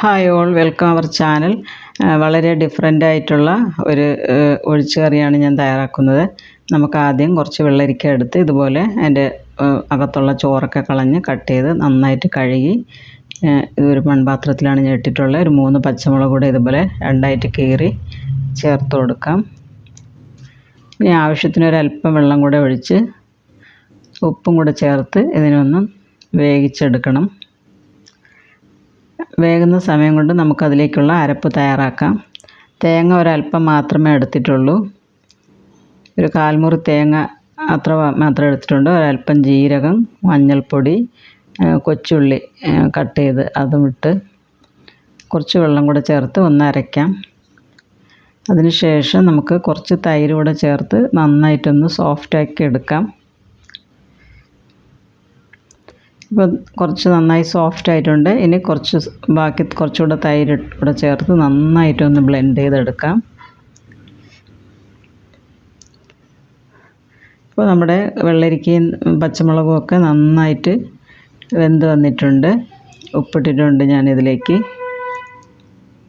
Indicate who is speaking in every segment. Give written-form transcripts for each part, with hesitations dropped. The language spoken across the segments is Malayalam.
Speaker 1: Hi all, welcome our channel. വളരെ ഡിഫറെൻ്റ് ആയിട്ടുള്ള ഒരു ഒഴിച്ചുകറിയാണ് ഞാൻ തയ്യാറാക്കുന്നത്. നമുക്ക് ആദ്യം കുറച്ച് വെള്ളരിക്ക എടുത്ത് ഇതുപോലെ അതിൻ്റെ അകത്തുള്ള ചോറൊക്കെ കളഞ്ഞ് കട്ട് ചെയ്ത് നന്നായിട്ട് കഴുകി ഇതൊരു മൺപാത്രത്തിലാണ് ഞാൻ ഇട്ടിട്ടുള്ളത്. ഒരു 3 പച്ചമുളക് കൂടെ ഇതുപോലെ രണ്ടായിട്ട് കീറി ചേർത്ത് കൊടുക്കാം. ഇനി ആവശ്യത്തിന് ഒരല്പം വെള്ളം കൂടെ ഒഴിച്ച് ഉപ്പും കൂടെ ചേർത്ത് ഇതിനൊന്ന് വേവിച്ചെടുക്കണം. വേകുന്ന സമയം കൊണ്ട് നമുക്കതിലേക്കുള്ള അരപ്പ് തയ്യാറാക്കാം. തേങ്ങ ഒരല്പം മാത്രമേ എടുത്തിട്ടുള്ളൂ. ഒരു 1/4 മുറി തേങ്ങ മാത്രം എടുത്തിട്ടുണ്ട്. ഒരല്പം ജീരകം, മഞ്ഞൾപ്പൊടി, കൊച്ചുള്ളി കട്ട് ചെയ്ത് അതും ഇട്ട് കുറച്ച് വെള്ളം കൂടെ ചേർത്ത് ഒന്ന് അരയ്ക്കാം. അതിനുശേഷം നമുക്ക് കുറച്ച് തൈര് കൂടെ ചേർത്ത് നന്നായിട്ടൊന്ന് സോഫ്റ്റാക്കി എടുക്കാം. ഇപ്പോൾ കുറച്ച് നന്നായി സോഫ്റ്റ് ആയിട്ടുണ്ട്. ഇനി കുറച്ചുകൂടെ തൈര് കൂടെ ചേർത്ത് നന്നായിട്ടൊന്ന് ബ്ലെൻഡ് ചെയ്തെടുക്കാം. ഇപ്പോൾ നമ്മുടെ വെള്ളരിക്കയും പച്ചമുളകും ഒക്കെ നന്നായിട്ട് വെന്ത് വന്നിട്ടുണ്ട്. ഉപ്പിട്ടിട്ടുണ്ട് ഞാനിതിലേക്ക്.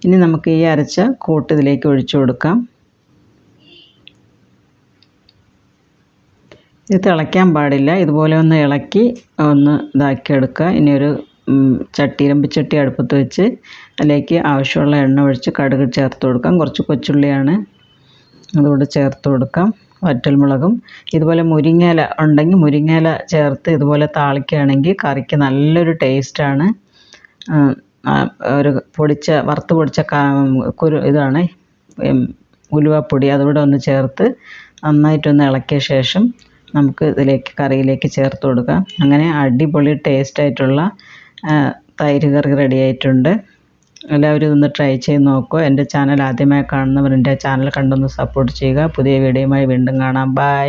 Speaker 1: ഇനി നമുക്ക് ഈ അരച്ച കൂട്ട് ഇതിലേക്ക് ഒഴിച്ചു കൊടുക്കാം. ഇത് തിളയ്ക്കാൻ പാടില്ല. ഇതുപോലെ ഒന്ന് ഇളക്കി ഒന്ന് ഇതാക്കിയെടുക്കുക. ഇനി ഒരു ഇരുമ്പുചട്ടി അടുപ്പത്ത് വെച്ച് അതിലേക്ക് ആവശ്യമുള്ള എണ്ണ ഒഴിച്ച് കടുക് ചേർത്ത് കൊടുക്കാം. കുറച്ച് കൊച്ചുള്ളിയാണ് അതുകൂടെ ചേർത്ത് കൊടുക്കാം. വറ്റൽമുളകും ഇതുപോലെ മുരിങ്ങയില ഉണ്ടെങ്കിൽ മുരിങ്ങയില ചേർത്ത് ഇതുപോലെ താളിക്കുകയാണെങ്കിൽ കറിക്ക് നല്ലൊരു ടേസ്റ്റാണ്. ഒരു വറുത്ത് പൊടിച്ച ഇതാണ് ഉലുവപ്പൊടി, അതുകൂടെ ഒന്ന് ചേർത്ത് നന്നായിട്ടൊന്ന് ഇളക്കിയ ശേഷം നമുക്ക് കറിയിലേക്ക് ചേർത്ത് കൊടുക്കാം. അങ്ങനെ അടിപൊളി ടേസ്റ്റായിട്ടുള്ള തൈര് കറി റെഡി ആയിട്ടുണ്ട്. എല്ലാവരും ഇതൊന്ന് ട്രൈ ചെയ്ത് നോക്കുക. എൻ്റെ ചാനൽ ആദ്യമായി കാണുന്നവർ എൻ്റെ ചാനൽ കണ്ടൊന്ന് സപ്പോർട്ട് ചെയ്യുക. പുതിയ വീഡിയോയുമായി വീണ്ടും കാണാം. ബൈ.